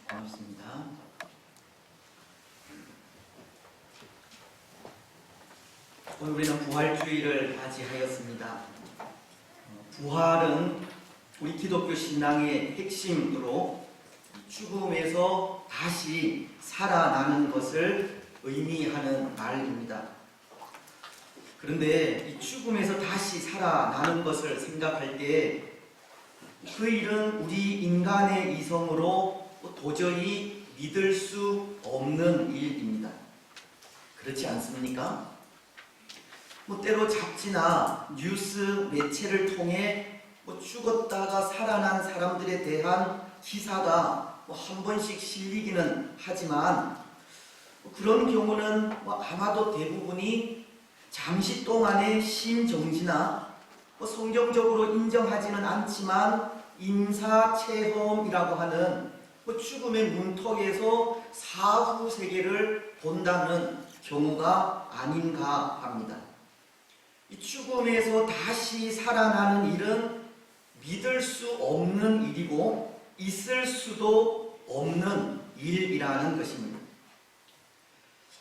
고맙습니다. 오늘 우리는 부활주의를 맞이하였습니다. 부활은 우리 기독교 신앙의 핵심으로 죽음에서 다시 살아나는 것을 의미하는 말입니다. 그런데 이 죽음에서 다시 살아나는 것을 생각할 때 그 일은 우리 인간의 이성으로 도저히 믿을 수 없는 일입니다. 그렇지 않습니까? 때로 잡지나 뉴스 매체를 통해 죽었다가 살아난 사람들에 대한 기사가 한 번씩 실리기는 하지만 그런 경우는 아마도 대부분이 잠시 동안의 심정지나 성경적으로 인정하지는 않지만 임사체험이라고 하는 죽음의 문턱에서 사후 세계를 본다는 경우가 아닌가 합니다. 이 죽음에서 다시 살아나는 일은 믿을 수 없는 일이고 있을 수도 없는 일이라는 것입니다.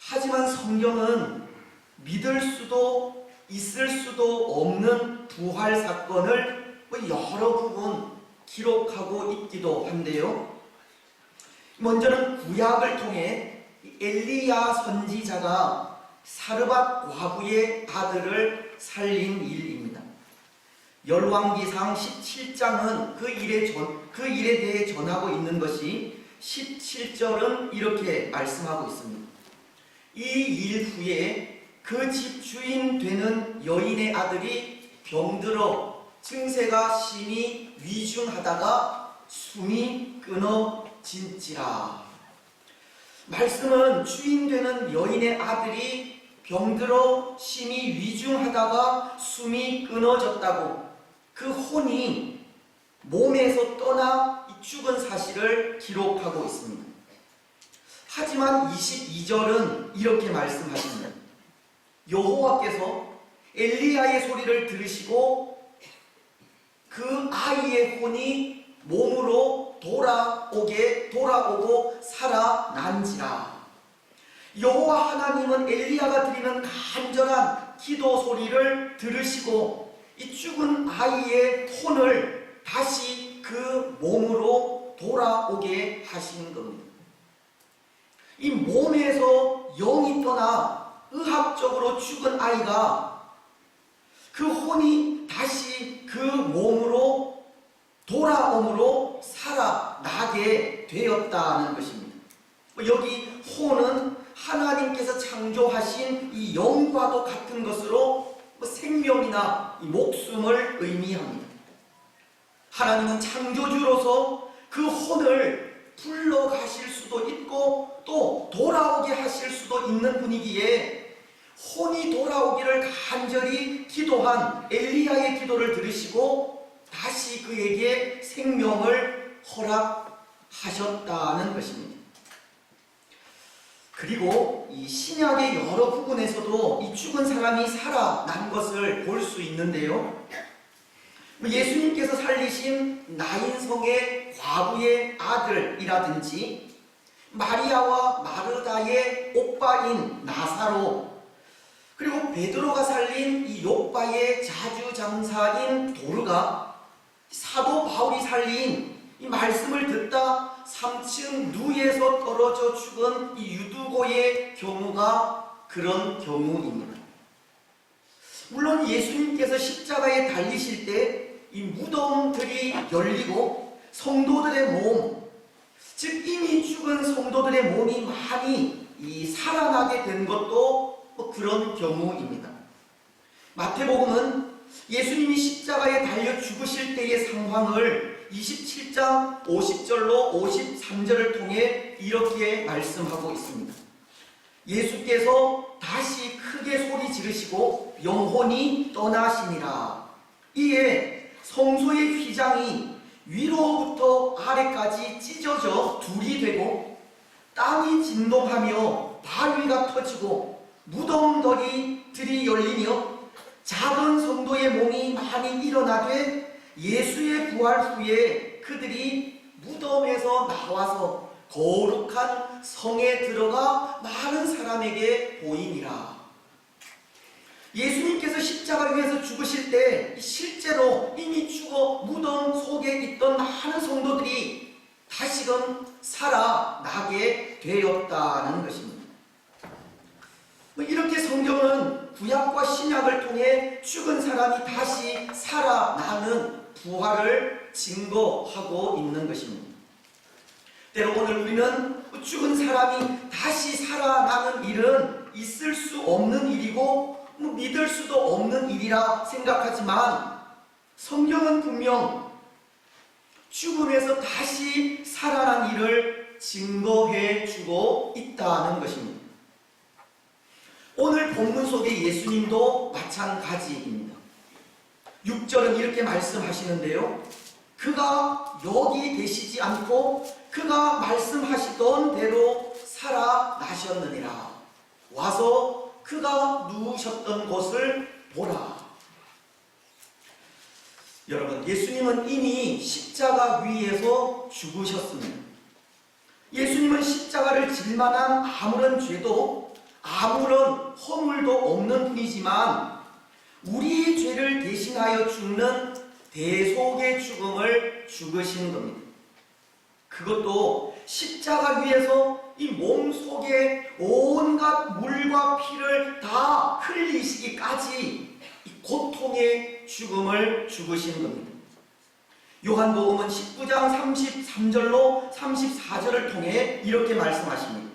하지만 성경은 믿을 수도 있을 수도 없는 부활 사건을 여러 부분 기록하고 있기도 한데요. 먼저는 구약을 통해 엘리야 선지자가 사르밧 과부의 아들을 살린 일입니다. 열왕기상 17장은 그 일에 대해 전하고 있는 것이 17절은 이렇게 말씀하고 있습니다. 이 일 후에 그 집 주인 되는 여인의 아들이 병들어 증세가 심히 위중하다가 숨이 끊어진지라. 말씀은 주인 되는 여인의 아들이 병들어 심히 위중하다가 숨이 끊어졌다고 그 혼이 몸에서 떠나 죽은 사실을 기록하고 있습니다. 하지만 22절은 이렇게 말씀하십니다. 여호와께서 엘리야의 소리를 들으시고 그 아이의 혼이 몸으로 돌아오고 살아난지라. 여호와 하나님은 엘리야가 드리는 간절한 기도 소리를 들으시고 이 죽은 아이의 혼을 다시 그 몸으로 돌아오게 하신 겁니다. 이 몸에서 영이 떠나 의학적으로 죽은 아이가 그 혼이 다시 그 몸으로 돌아옴으로 살아나게 되었다는 것입니다. 여기 혼은 하나님께서 창조하신 이 영과도 같은 것으로 생명이나 목숨을 의미합니다. 하나님은 창조주로서 그 혼을 불러가실 수도 있고 또 돌아오게 하실 수도 있는 분이기에 혼이 돌아오기를 간절히 기도한 엘리야의 기도를 들으시고 다시 그에게 생명을 허락하셨다는 것입니다. 그리고 이 신약의 여러 부분에서도 이 죽은 사람이 살아난 것을 볼 수 있는데요. 예수님께서 살리신 나인성의 과부의 아들이라든지 마리아와 마르다의 오빠인 나사로, 그리고 베드로가 살린 이 욥바의 자주장사인 도르가, 사도 바울이 살린 이 말씀을 듣다 3층 누에서 떨어져 죽은 이 유두고의 경우가 그런 경우입니다. 물론 예수님께서 십자가에 달리실 때 이 무덤들이 열리고 성도들의 몸, 즉 이미 죽은 성도들의 몸이 많이 살아나게 된 것도 그런 경우입니다. 마태복음은 예수님이 십자가에 달려 죽으실 때의 상황을 27장 50절로 53절을 통해 이렇게 말씀하고 있습니다. 예수께서 다시 크게 소리 지르시고 영혼이 떠나시니라. 이에 성소의 휘장이 위로부터 아래까지 찢어져 둘이 되고 땅이 진동하며 바위가 터지고 무덤들이 열리며 작은 성도의 몸이 많이 일어나되 예수의 부활 후에 그들이 무덤에서 나와서 거룩한 성에 들어가 많은 사람에게 보이니라. 예수님께서 십자가 위에서 죽으실 때 실제로 이미 죽어 무덤 속에 있던 많은 성도들이 다시금 살아나게 되었다는 것입니다. 이렇게 성경은 구약과 신약을 통해 죽은 사람이 다시 살아나는 부활을 증거하고 있는 것입니다. 때로 오늘 우리는 죽은 사람이 다시 살아나는 일은 있을 수 없는 일이고 믿을 수도 없는 일이라 생각하지만 성경은 분명 죽음에서 다시 살아난 일을 증거해 주고 있다는 것입니다. 오늘 본문 속의 예수님도 마찬가지입니다. 6절은 이렇게 말씀하시는데요. 그가 여기 계시지 않고 그가 말씀하시던 대로 살아나셨느니라. 와서 그가 누우셨던 곳을 보라. 여러분, 예수님은 이미 십자가 위에서 죽으셨습니다. 예수님은 십자가를 질 만한 아무런 죄도 아무런 허물도 없는 분이지만 우리의 죄를 대신하여 죽는 대속의 죽음을 죽으신 겁니다. 그것도 십자가 위에서 이 몸 속에 온갖 물과 피를 다 흘리시기까지 이 고통의 죽음을 죽으신 겁니다. 요한복음은 19장 33절로 34절을 통해 이렇게 말씀하십니다.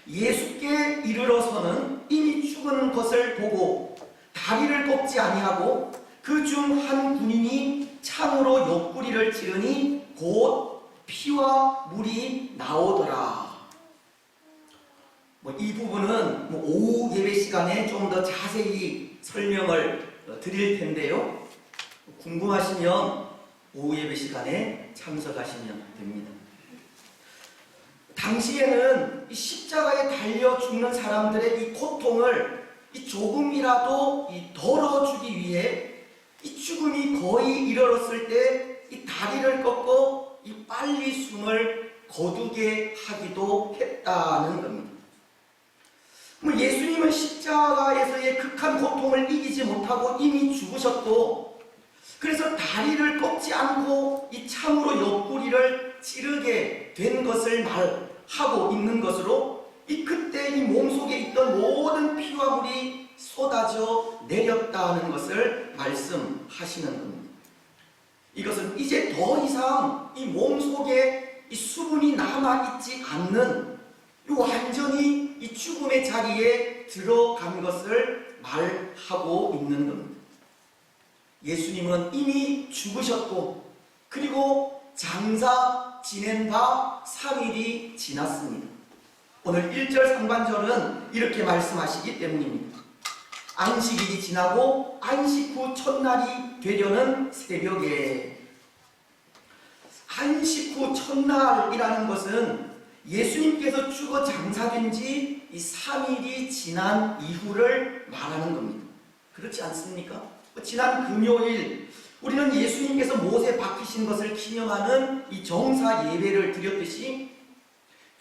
예수께 이르러서는 이미 죽은 것을 보고 다리를 꺾지 아니하고 그 중 한 군인이 창으로 옆구리를 찌르니 곧 피와 물이 나오더라. 이 부분은 오후 예배 시간에 좀 더 자세히 설명을 드릴 텐데요. 궁금하시면 오후 예배 시간에 참석하시면 됩니다. 당시에는 이 십자가에 달려 죽는 사람들의 이 고통을 조금이라도 덜어주기 위해 이 죽음이 거의 이르렀을 때 이 다리를 꺾어 빨리 숨을 거두게 하기도 했다는 겁니다. 예수님은 십자가에서의 극한 고통을 이기지 못하고 이미 죽으셨고, 그래서 다리를 꺾지 않고 이 창으로 옆구리를 찌르게 된 것을 말하고 있는 것으로 그때 이 몸속에 있던 모든 피와 물이 쏟아져 내렸다는 것을 말씀하시는 겁니다. 이것은 이제 더 이상 이 몸속에 이 수분이 남아있지 않는 완전히 이 죽음의 자리에 들어간 것을 말하고 있는 겁니다. 예수님은 이미 죽으셨고 그리고 장사 지낸 바 3일이 지났습니다. 오늘 1절 상반절은 이렇게 말씀하시기 때문입니다. 안식일이 지나고 안식 후 첫날이 되려는 새벽에. 안식 후 첫날이라는 것은 예수님께서 죽어 장사된 지 3일이 지난 이후를 말하는 겁니다. 그렇지 않습니까? 지난 금요일 우리는 예수님께서 못에 박히신 것을 기념하는 이 정사 예배를 드렸듯이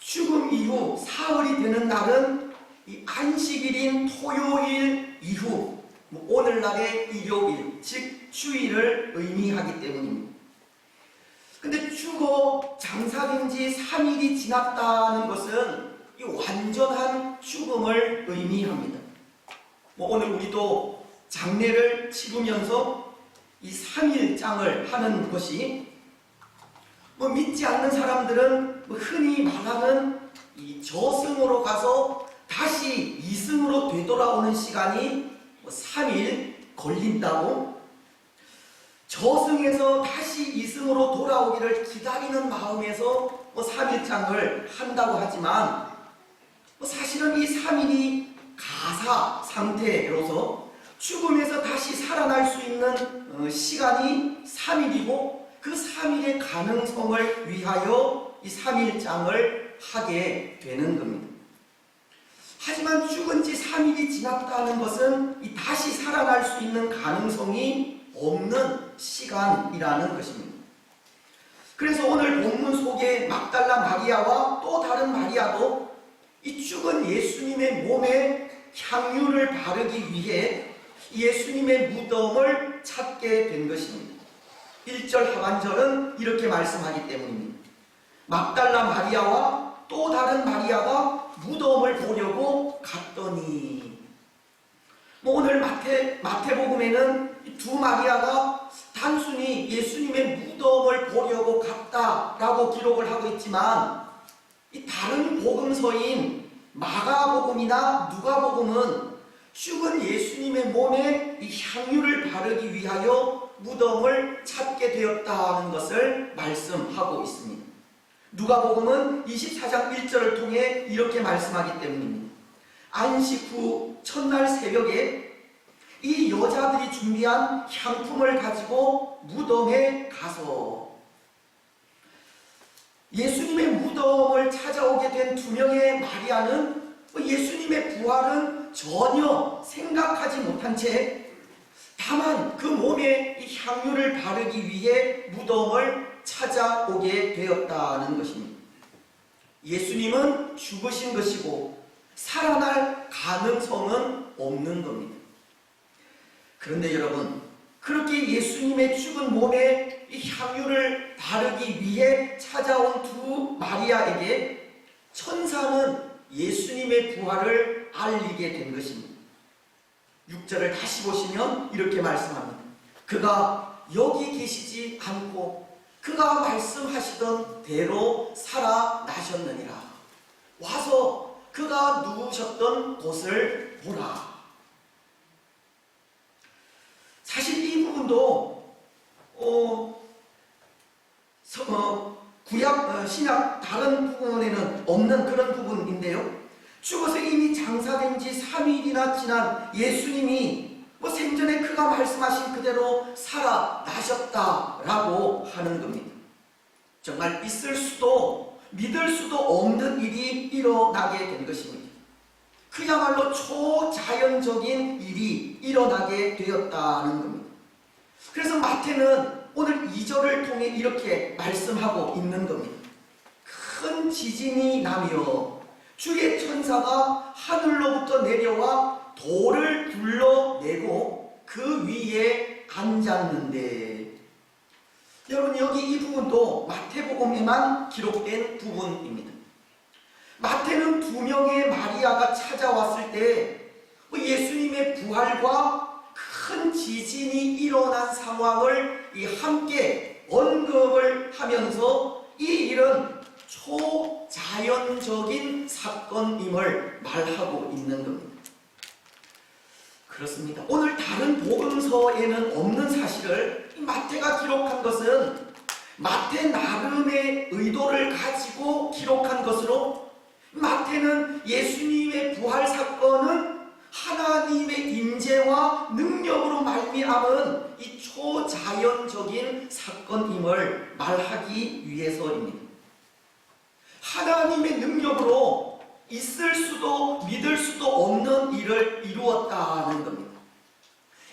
죽음 이후 사흘이 되는 날은 이 안식일인 토요일 이후 오늘날의 일요일, 즉 주일을 의미하기 때문입니다. 근데 죽어 장사된 지 3일이 지났다는 것은 이 완전한 죽음을 의미합니다. 오늘 우리도 장례를 치르면서 이 3일장을 하는 것이 믿지 않는 사람들은 흔히 말하는 이 저승으로 가서 다시 이승으로 되돌아오는 시간이 3일 걸린다고, 저승에서 다시 이승으로 돌아오기를 기다리는 마음에서 3일장을 한다고 하지만 사실은 이 3일이 가사 상태로서 죽음에서 다시 살아날 수 있는 시간이 3일이고 그 3일의 가능성을 위하여 이 3일장을 하게 되는 겁니다. 하지만 죽은 지 3일이 지났다는 것은 이 다시 살아날 수 있는 가능성이 없는 시간이라는 것입니다. 그래서 오늘 본문 속에 막달라 마리아와 또 다른 마리아도 이 죽은 예수님의 몸에 향유를 바르기 위해 예수님의 무덤을 찾게 된 것입니다. 1절 하반절은 이렇게 말씀하기 때문입니다. 막달라 마리아와 또 다른 마리아가 무덤을 보려고 갔더니, 오늘 마태복음에는 이 두 마리아가 단순히 예수님의 무덤을 보려고 갔다라고 기록을 하고 있지만, 이 다른 복음서인 마가복음이나 누가복음은 죽은 예수님의 몸에 이 향유를 바르기 위하여 무덤을 찾게 되었다는 것을 말씀하고 있습니다. 누가복음은 24장 1절을 통해 이렇게 말씀하기 때문입니다. 안식 후 첫날 새벽에 이 여자들이 준비한 향품을 가지고 무덤에 가서, 예수님의 무덤을 찾아오게 된 두 명의 마리아는 예수님의 부활은 전혀 생각하지 못한 채 다만 그 몸에 이 향유를 바르기 위해 무덤을 찾아오게 되었다는 것입니다. 예수님은 죽으신 것이고 살아날 가능성은 없는 겁니다. 그런데 여러분, 그렇게 예수님의 죽은 몸에 이 향유를 바르기 위해 찾아온 두 마리아에게 천사는 예수님의 부활을 알리게 된 것입니다. 6절을 다시 보시면 이렇게 말씀합니다. 그가 여기 계시지 않고 그가 말씀하시던 대로 살아나셨느니라. 와서 그가 누우셨던 곳을 보라. 사실 이 부분도 구약 신약 다른 부분에는 없는 그런 부분인데요. 죽어서 이미 장사된 지 3일이나 지난 예수님이 생전에 그가 말씀하신 그대로 살아나셨다라고 하는 겁니다. 정말 있을 수도 믿을 수도 없는 일이 일어나게 된 것입니다. 그야말로 초자연적인 일이 일어나게 되었다는 겁니다. 그래서 마태는 오늘 2절을 통해 이렇게 말씀하고 있는 겁니다. 큰 지진이 나며 주의 천사가 하늘로부터 내려와 돌을 굴러내고 그 위에 앉았는데, 여러분 여기 이 부분도 마태복음에만 기록된 부분입니다. 마태는 두 명의 마리아가 찾아왔을 때 예수님의 부활과 큰 지진이 일어난 상황을 함께 언급을 하면서 이 일은 초자연적인 사건임을 말하고 있는 겁니다. 그렇습니다. 오늘 다른 복음서에는 없는 사실을 마태가 기록한 것은 마태 나름의 의도를 가지고 기록한 것으로, 마태는 예수님의 부활 사건은 하나님의 임재와 능력으로 말미암은 이 초자연적인 사건임을 말하기 위해서입니다. 하나님의 능력으로 있을 수도 믿을 수도 없는 일을 이루었다는 겁니다.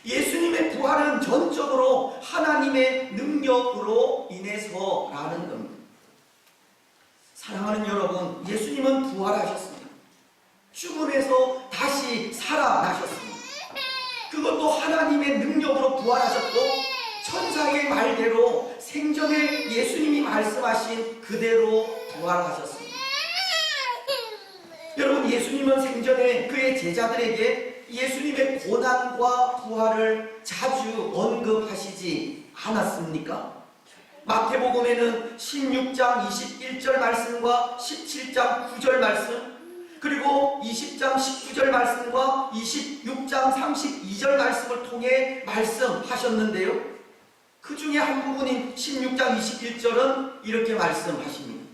예수님의 부활은 전적으로 하나님의 능력으로 인해서라는 겁니다. 사랑하는 여러분, 예수님은 부활하셨습니다. 죽음에서 다시 살아나셨습니다. 그것도 하나님의 능력으로 부활하셨고, 천사의 말대로 생전에 예수님이 말씀하신 그대로 부활하셨습니다. 여러분, 예수님은 생전에 그의 제자들에게 예수님의 고난과 부활을 자주 언급하시지 않았습니까? 마태복음에는 16장 21절 말씀과 17장 9절 말씀, 그리고 20장 19절 말씀과 26장 32절 말씀을 통해 말씀하셨는데요. 그 중에 한 부분인 16장 21절은 이렇게 말씀하십니다.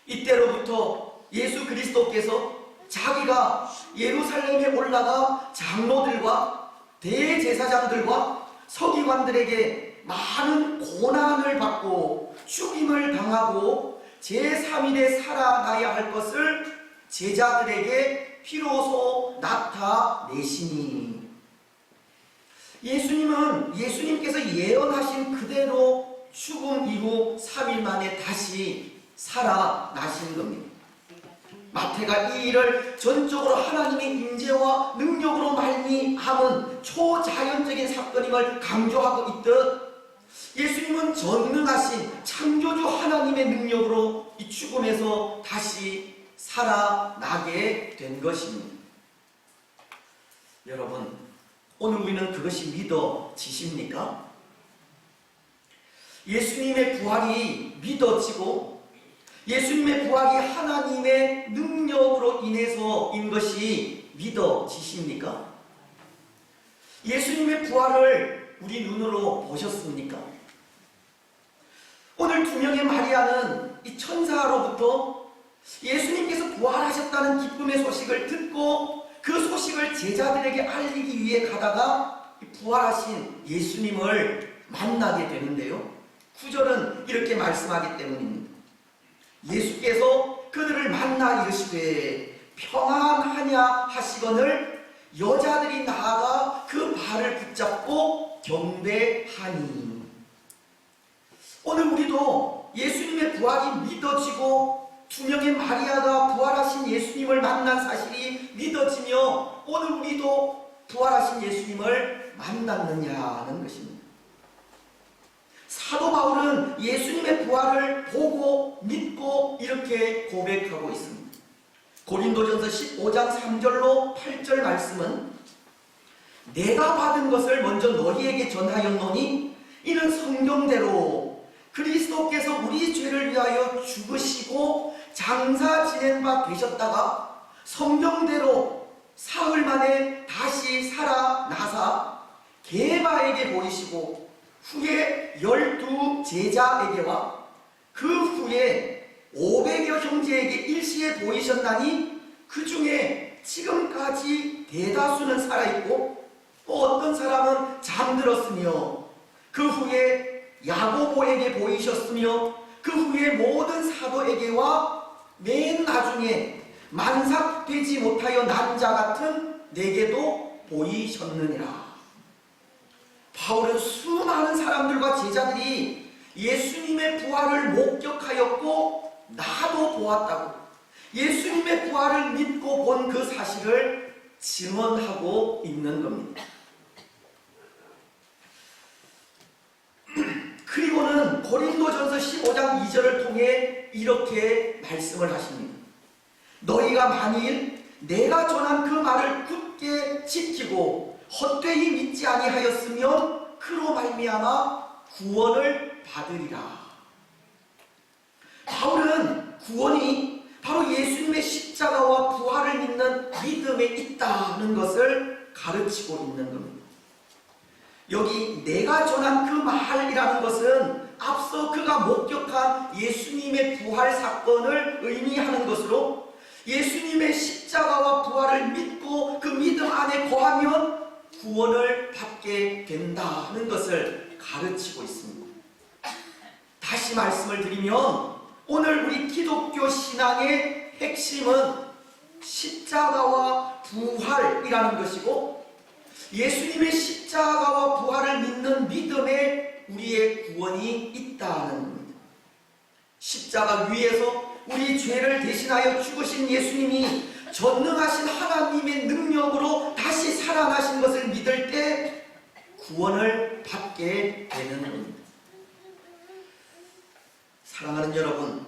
이때로부터 예수 그리스도께서 자기가 예루살렘에 올라가 장로들과 대제사장들과 서기관들에게 많은 고난을 받고 죽임을 당하고 제3일에 살아나야 할 것을 제자들에게 비로소 나타내시니, 예수님께서 예언하신 그대로 죽음 이후 3일 만에 다시 살아나신 겁니다. 마태가 이 일을 전적으로 하나님의 임재와 능력으로 말미암은 초자연적인 사건임을 강조하고 있듯, 예수님은 전능하신 창조주 하나님의 능력으로 이 죽음에서 다시 살아나게 된 것입니다. 여러분, 오늘 우리는 그것이 믿어지십니까? 예수님의 부활이 믿어지고 예수님의 부활이 하나님의 능력으로 인해서인 것이 믿어지십니까? 예수님의 부활을 우리 눈으로 보셨습니까? 오늘 두 명의 마리아는 이 천사로부터 예수님께서 부활하셨다는 기쁨의 소식을 듣고 그 소식을 제자들에게 알리기 위해 가다가 부활하신 예수님을 만나게 되는데요. 9절은 이렇게 말씀하기 때문입니다. 예수께서 그들을 만나 이르시되 평안하냐 하시거늘 여자들이 나아가 그 발을 붙잡고 경배하니. 오늘 우리도 예수님의 부활이 믿어지고 두 명의 마리아가 부활하신 예수님을 만난 사실이 믿어지며 오늘 우리도 부활하신 예수님을 만났느냐는 것입니다. 사도 바울은 예수님의 부활을 보고 믿고 이렇게 고백하고 있습니다. 고린도전서 15장 3절로 8절 말씀은 내가 받은 것을 먼저 너희에게 전하였노니 이는 성경대로 그리스도께서 우리 죄를 위하여 죽으시고 장사 지낸 바 되셨다가 성경대로 사흘 만에 다시 살아나사 게바에게 보이시고 후에 12 제자에게와 그 후에 500여 형제에게 일시에 보이셨나니 그 중에 지금까지 대다수는 살아있고 또 어떤 사람은 잠들었으며 그 후에 야고보에게 보이셨으며 그 후에 모든 사도에게와 맨 나중에 만삭되지 못하여 난 자 같은 내게도 보이셨느니라. 바울은 수많은 사람들과 제자들이 예수님의 부활을 목격하였고 나도 보았다고 예수님의 부활을 믿고 본 그 사실을 증언하고 있는 겁니다. 그리고는 고린도전서 15장 2절을 통해 이렇게 말씀을 하십니다. 너희가 만일 내가 전한 그 말을 굳게 지키고 헛되이 믿지 아니하였으면 그로 말미암아 구원을 받으리라. 바울은 구원이 바로 예수님의 십자가와 부활을 믿는 믿음에 있다는 것을 가르치고 있는 겁니다. 여기 내가 전한 그 말이라는 것은 앞서 그가 목격한 예수님의 부활 사건을 의미하는 것으로 예수님의 십자가와 부활을 믿고 그 믿음 안에 거하면 구원을 받게 된다는 것을 가르치고 있습니다. 다시 말씀을 드리면 오늘 우리 기독교 신앙의 핵심은 십자가와 부활이라는 것이고 예수님의 십자가와 부활을 믿는 믿음에 우리의 구원이 있다는 겁니다. 십자가 위에서 우리 죄를 대신하여 죽으신 예수님이 전능하신 하나님의 능력으로 다시 살아나신 것을 믿을 때 구원을 받게 되는 겁니다. 사랑하는 여러분,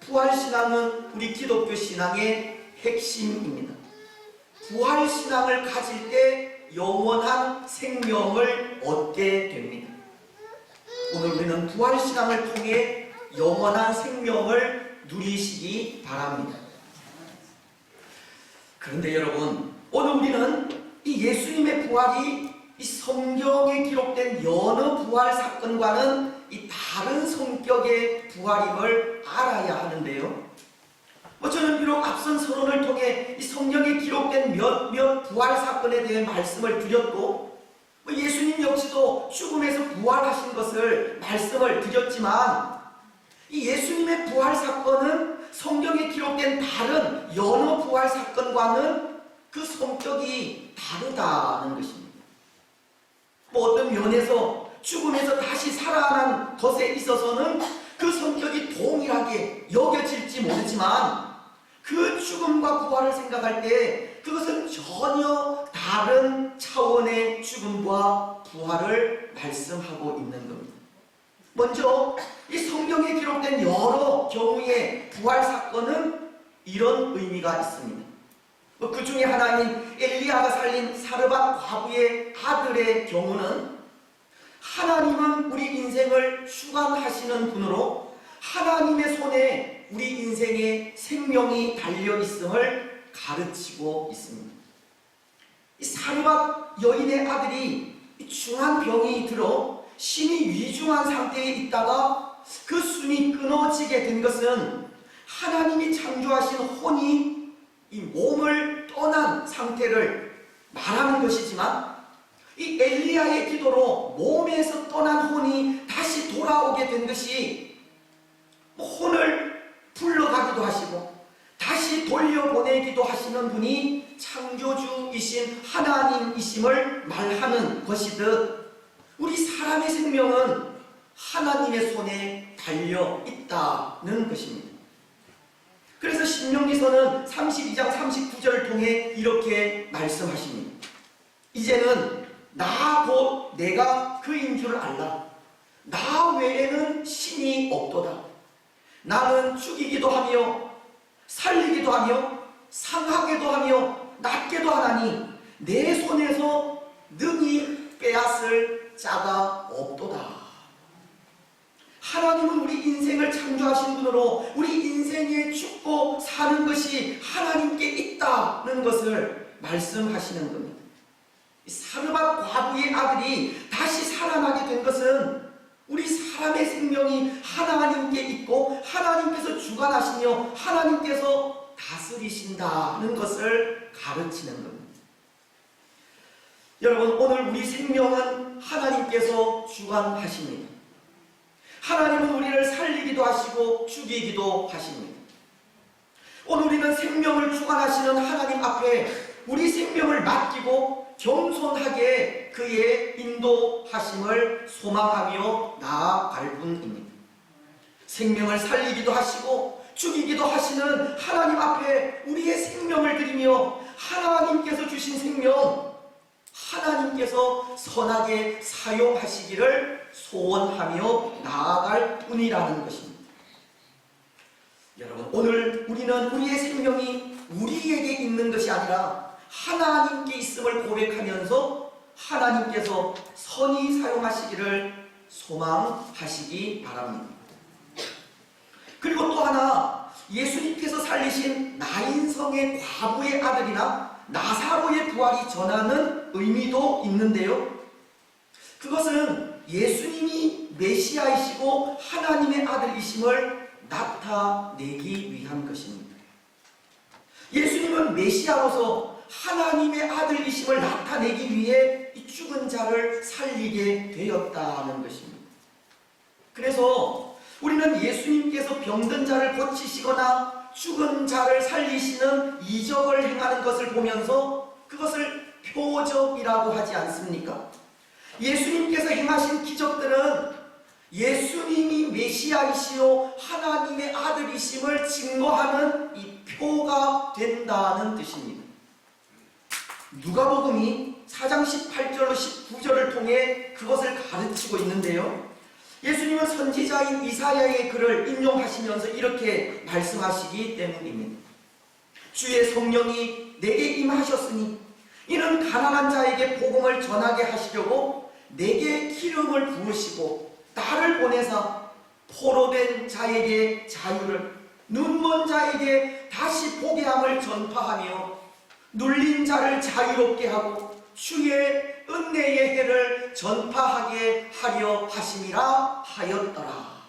부활신앙은 우리 기독교 신앙의 핵심입니다. 부활신앙을 가질 때 영원한 생명을 얻게 됩니다. 오늘 우리는 부활신앙을 통해 영원한 생명을 누리시기 바랍니다. 그런데 여러분, 오늘 우리는 이 예수님의 부활이 이 성경에 기록된 여러 부활 사건과는 이 다른 성격의 부활임을 알아야 하는데요. 저는 비록 앞선 서론을 통해 이 성경에 기록된 몇몇 부활 사건에 대해 말씀을 드렸고 예수님 역시도 죽음에서 부활하신 것을 말씀을 드렸지만 이 예수님의 부활 사건은 성경에 기록된 다른 여러 부활 사건과는 그 성격이 다르다는 것입니다. 어떤 면에서 죽음에서 다시 살아난 것에 있어서는 그 성격이 동일하게 여겨질지 모르지만 그 죽음과 부활을 생각할 때 그것은 전혀 다른 차원의 죽음과 부활을 말씀하고 있는 겁니다. 먼저 이 성경에 기록된 여러 경우의 부활 사건은 이런 의미가 있습니다. 그 중에 하나인 엘리야가 살린 사르밧 과부의 아들의 경우는 하나님은 우리 인생을 주관하시는 분으로 하나님의 손에 우리 인생의 생명이 달려있음을 가르치고 있습니다. 이 사르밧 여인의 아들이 중한 병이 들어 심히 위중한 상태에 있다가 그 숨이 끊어지게 된 것은 하나님이 창조하신 혼이 이 몸을 떠난 상태를 말하는 것이지만 이 엘리야의 기도로 몸에서 떠난 혼이 다시 돌아오게 된 것이 혼을 불러가기도 하시고 다시 돌려보내기도 하시는 분이 창조주이신 하나님이심을 말하는 것이듯 우리 사람의 생명은 하나님의 손에 달려 있다는 것입니다. 그래서 신명기서는 32장 39절을 통해 이렇게 말씀하십니다. 이제는 나 곧 내가 그인 줄 알라. 나 외에는 신이 없도다. 나는 죽이기도 하며 살리기도 하며 상하게도 하며 낫게도 하나니 내 손에서 능히 빼앗을 자가 없도다. 하나님은 우리 인생을 창조하신 분으로 우리 인생에 죽고 사는 것이 하나님께 있다는 것을 말씀하시는 겁니다. 사르밧 과부의 아들이 다시 살아나게 된 것은 우리 사람의 생명이 하나님께 있고 하나님께서 주관하시며 하나님께서 다스리신다는 것을 가르치는 겁니다. 여러분, 오늘 우리 생명은 하나님께서 주관하십니다. 하나님은 우리를 살리기도 하시고 죽이기도 하십니다. 오늘 우리는 생명을 주관하시는 하나님 앞에 우리 생명을 맡기고 겸손하게 그의 인도하심을 소망하며 나아갈 뿐입니다. 생명을 살리기도 하시고 죽이기도 하시는 하나님 앞에 우리의 생명을 드리며 하나님께서 주신 생명, 하나님께서 선하게 사용하시기를 소원하며 나아갈 뿐이라는 것입니다. 여러분, 오늘 우리는 우리의 생명이 우리에게 있는 것이 아니라 하나님께 있음을 고백하면서 하나님께서 선히 사용하시기를 소망하시기 바랍니다. 그리고 또 하나, 예수님께서 살리신 나인성의 과부의 아들이나 나사로의 부활이 전하는 의미도 있는데요. 그것은 예수님이 메시아이시고 하나님의 아들이심을 나타내기 위한 것입니다. 예수님은 메시아로서 하나님의 아들이심을 나타내기 위해 이 죽은 자를 살리게 되었다는 것입니다. 그래서 우리는 예수님께서 병든 자를 고치시거나 죽은 자를 살리시는 이적을 행하는 것을 보면서 그것을 표적이라고 하지 않습니까? 예수님께서 행하신 기적들은 예수님이 메시아이시요 하나님의 아들이심을 증거하는 이 표가 된다는 뜻입니다. 누가복음이 4장 18절로 19절을 통해 그것을 가르치고 있는데요. 예수님은 선지자인 이사야의 글을 인용하시면서 이렇게 말씀하시기 때문입니다. 주의 성령이 내게 임하셨으니 이는 가난한 자에게 복음을 전하게 하시려고 내게 기름을 부으시고 나를 보내사 포로된 자에게 자유를, 눈먼 자에게 다시 보게 함을 전파하며 눌린 자를 자유롭게 하고 주의 은혜의 해를 전파하게 하려 하심이라 하였더라.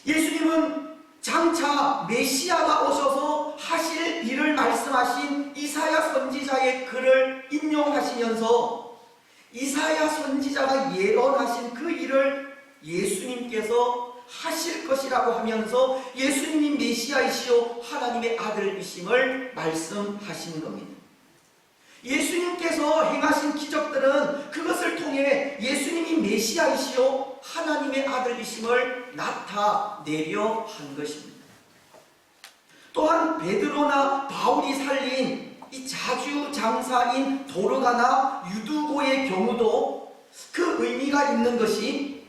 예수님은 장차 메시아가 오셔서 하실 일을 말씀하신 이사야 선지자의 글을 인용하시면서 이사야 선지자가 예언하신 그 일을 예수님께서 하실 것이라고 하면서 예수님이 메시아이시오 하나님의 아들이심을 말씀하신 겁니다. 예수님께서 행하신 기적들은 그것을 통해 예수님이 메시아이시요 하나님의 아들이심을 나타내려 한 것입니다. 또한 베드로나 바울이 살린 이 자주장사인 도르가나 유두고의 경우도 그 의미가 있는 것이,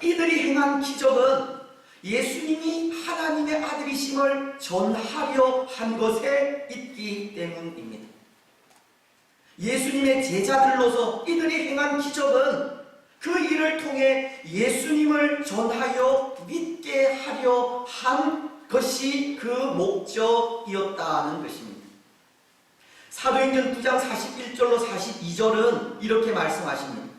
이들이 행한 기적은 예수님이 하나님의 아들이심을 전하려 한 것에 있기 때문입니다. 예수님의 제자들로서 이들이 행한 기적은 그 일을 통해 예수님을 전하여 믿게 하려 한 것이 그 목적이었다는 것입니다. 사도행전 9장 41절로 42절은 이렇게 말씀하십니다.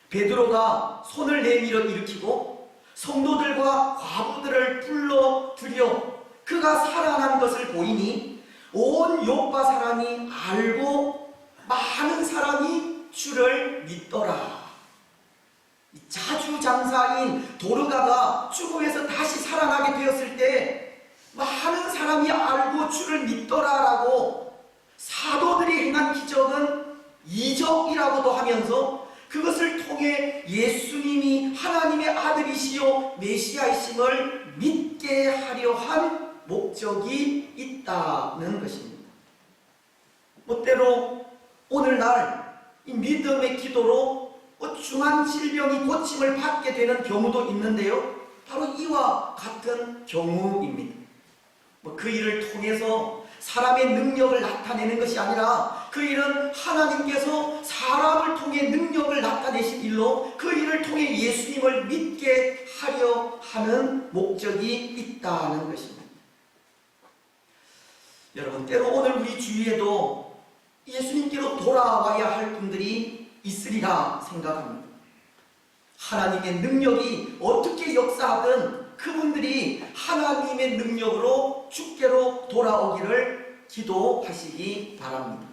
베드로가 손을 내밀어 일으키고 성도들과 과부들을 불러들여 그가 살아난 것을 보이니 온 요파 사람이 알고 많은 사람이 주를 믿더라. 자주장사인 도르가가 죽음에서 다시 살아나게 되었을 때 많은 사람이 알고 주를 믿더라라고, 사도들이 행한 기적은 이적이라고도 하면서 그것을 통해 예수님이 하나님의 아들이시요 메시아이심을 믿게 하려 한 목적이 있다는 것입니다. 때로 오늘날 이 믿음의 기도로 중한 질병이 고침을 받게 되는 경우도 있는데요, 바로 이와 같은 경우입니다. 그 일을 통해서 사람의 능력을 나타내는 것이 아니라 그 일은 하나님께서 사람을 통해 능력을 나타내신 일로 그 일을 통해 예수님을 믿게 하려 하는 목적이 있다는 것입니다. 여러분, 때로 오늘 우리 주위에도 예수님께로 돌아와야 할 분들이 있으리라 생각합니다. 하나님의 능력이 어떻게 역사하든 그분들이 하나님의 능력으로 주께로 돌아오기를 기도하시기 바랍니다.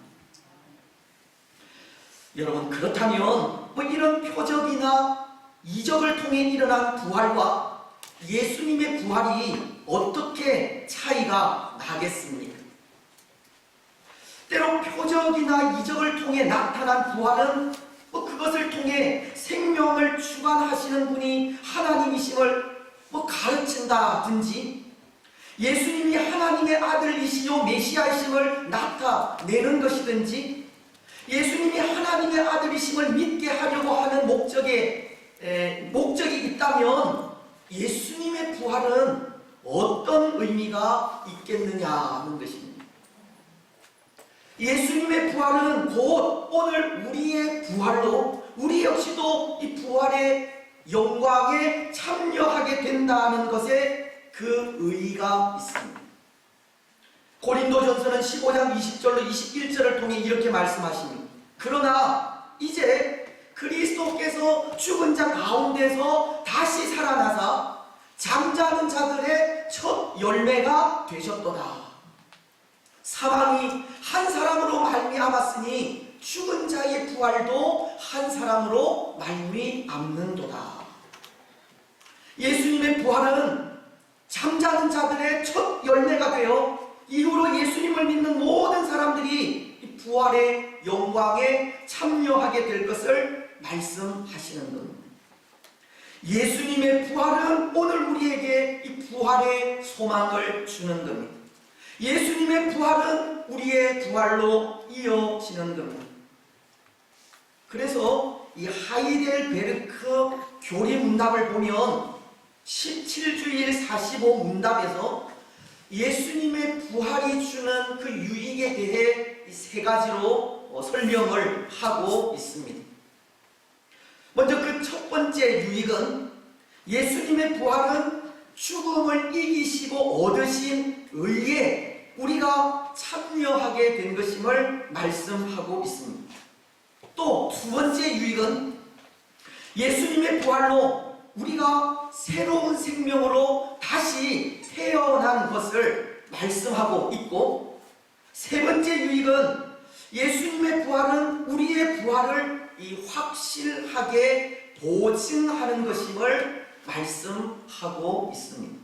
여러분, 그렇다면 이런 표적이나 이적을 통해 일어난 부활과 예수님의 부활이 어떻게 차이가 나겠습니까? 때로 표적이나 이적을 통해 나타난 부활은 그것을 통해 생명을 주관하시는 분이 하나님이심을 가르친다든지, 예수님이 하나님의 아들이시요 메시아이심을 나타내는 것이든지, 예수님이 하나님의 아들이심을 믿게 하려고 하는 목적이 있다면 예수님의 부활은 어떤 의미가 있겠느냐는 것입니다. 예수님의 부활은 곧 오늘 우리의 부활로 우리 역시도 이 부활의 영광에 참여하게 된다는 것에 그 의의가 있습니다. 고린도전서는 15장 20절로 21절을 통해 이렇게 말씀하십니다. 그러나 이제 그리스도께서 죽은 자 가운데서 다시 살아나사 잠자는 자들의 첫 열매가 되셨도다. 사망이 한 사람으로 말미암았으니 죽은 자의 부활도 한 사람으로 말미암는도다. 예수님의 부활은 잠자는 자들의 첫 열매가 되어 이후로 예수님을 믿는 모든 사람들이 이 부활의 영광에 참여하게 될 것을 말씀하시는 겁니다. 예수님의 부활은 오늘 우리에게 이 부활의 소망을 주는 겁니다. 예수님의 부활은 우리의 부활로 이어지는 겁니다. 그래서 이 하이델베르크 교리문답을 보면 17주일 45문답에서 예수님의 부활이 주는 그 유익에 대해 세 가지로 설명을 하고 있습니다. 먼저 그 첫 번째 유익은 예수님의 부활은 죽음을 이기시고 얻으신 의에 우리가 참여하게 된 것임을 말씀하고 있습니다. 또 두 번째 유익은 예수님의 부활로 우리가 새로운 생명으로 다시 태어난 것을 말씀하고 있고, 세 번째 유익은 예수님의 부활은 우리의 부활을 확실하게 보증하는 것임을 말씀하고 있습니다.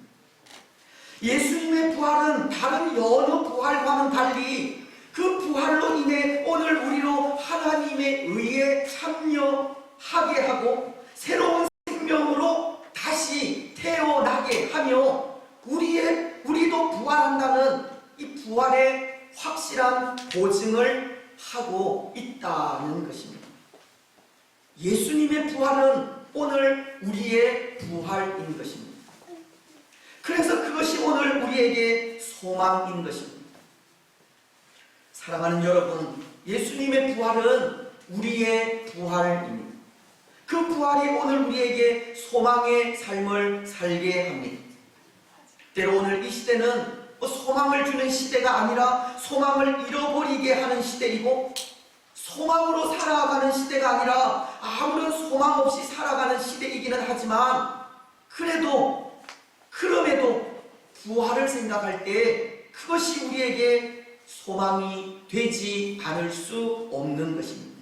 예수님의 부활은 다른 여러 부활과는 달리 그 부활로 인해 오늘 우리로 하나님의 의에 참여하게 하고 새로운 생명으로 다시 태어나게 하며 우리도 부활한다는 이 부활의 확실한 보증을 하고 있다는 것입니다. 예수님의 부활은 오늘 우리의 부활인 것입니다. 그래서 그것이 오늘 우리에게 소망인 것입니다. 사랑하는 여러분, 예수님의 부활은 우리의 부활입니다. 그 부활이 오늘 우리에게 소망의 삶을 살게 합니다. 때로 오늘 이 시대는 소망을 주는 시대가 아니라 소망을 잃어버리게 하는 시대이고, 소망으로 살아가는 시대가 아니라 아무런 소망 없이 살아가는 시대이기는 하지만, 그럼에도 부활을 생각할 때 그것이 우리에게 소망이 되지 않을 수 없는 것입니다.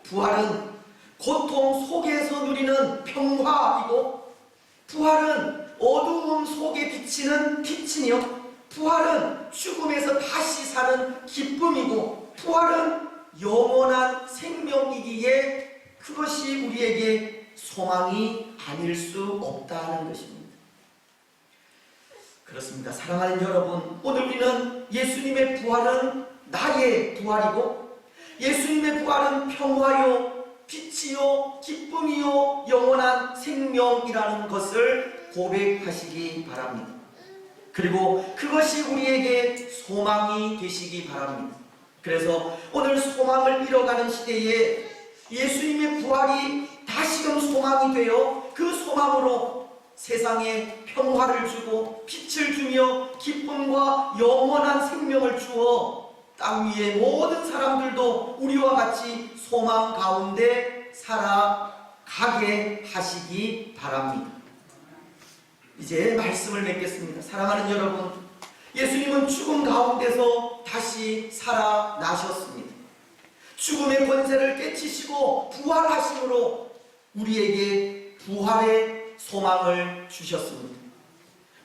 부활은 고통 속에서 누리는 평화이고, 부활은 어두움 속에 비치는 빛이며, 부활은 죽음에서 다시 사는 기쁨이고, 부활은 영원한 생명이기에 그것이 우리에게 소망이 아닐 수 없다는 것입니다. 그렇습니다. 사랑하는 여러분, 오늘 우리는 예수님의 부활은 나의 부활이고, 예수님의 부활은 평화요, 빛이요, 기쁨이요, 영원한 생명이라는 것을 고백하시기 바랍니다. 그리고 그것이 우리에게 소망이 되시기 바랍니다. 그래서 오늘 소망을 잃어가는 시대에 예수님의 부활이 다시금 소망이 되어 그 소망으로 세상에 평화를 주고 빛을 주며 기쁨과 영원한 생명을 주어 땅 위의 모든 사람들도 우리와 같이 소망 가운데 살아가게 하시기 바랍니다. 이제 말씀을 맺겠습니다. 사랑하는 여러분, 예수님은 죽음 가운데서 다시 살아나셨습니다. 죽음의 권세를 깨치시고 부활하심으로 우리에게 부활의 소망을 주셨습니다.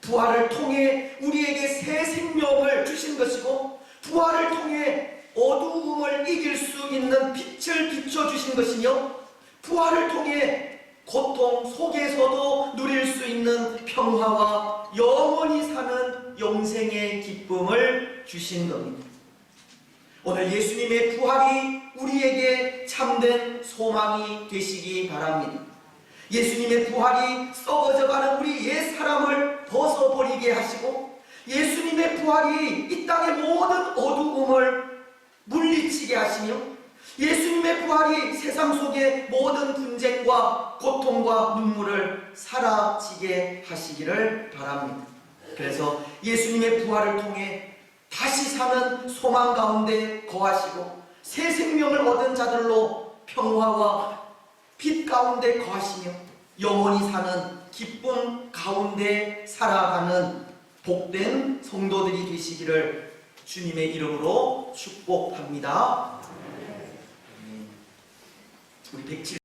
부활을 통해 우리에게 새 생명을 주신 것이고, 부활을 통해 어두움을 이길 수 있는 빛을 비춰주신 것이며, 부활을 통해 고통 속에서도 누릴 수 있는 평화와 영원히 사는 영생의 기쁨을 주신 겁니다. 오늘 예수님의 부활이 우리에게 참된 소망이 되시기 바랍니다. 예수님의 부활이 썩어져가는 우리 옛 사람을 벗어버리게 하시고, 예수님의 부활이 이 땅의 모든 어두움을 물리치게 하시며, 예수님의 부활이 세상 속의 모든 분쟁과 고통과 눈물을 사라지게 하시기를 바랍니다. 그래서 예수님의 부활을 통해 다시 사는 소망 가운데 거하시고, 새 생명을 얻은 자들로 평화와 빛 가운데 거하시며 영원히 사는 기쁨 가운데 살아가는 복된 성도들이 되시기를 주님의 이름으로 축복합니다. 우리 107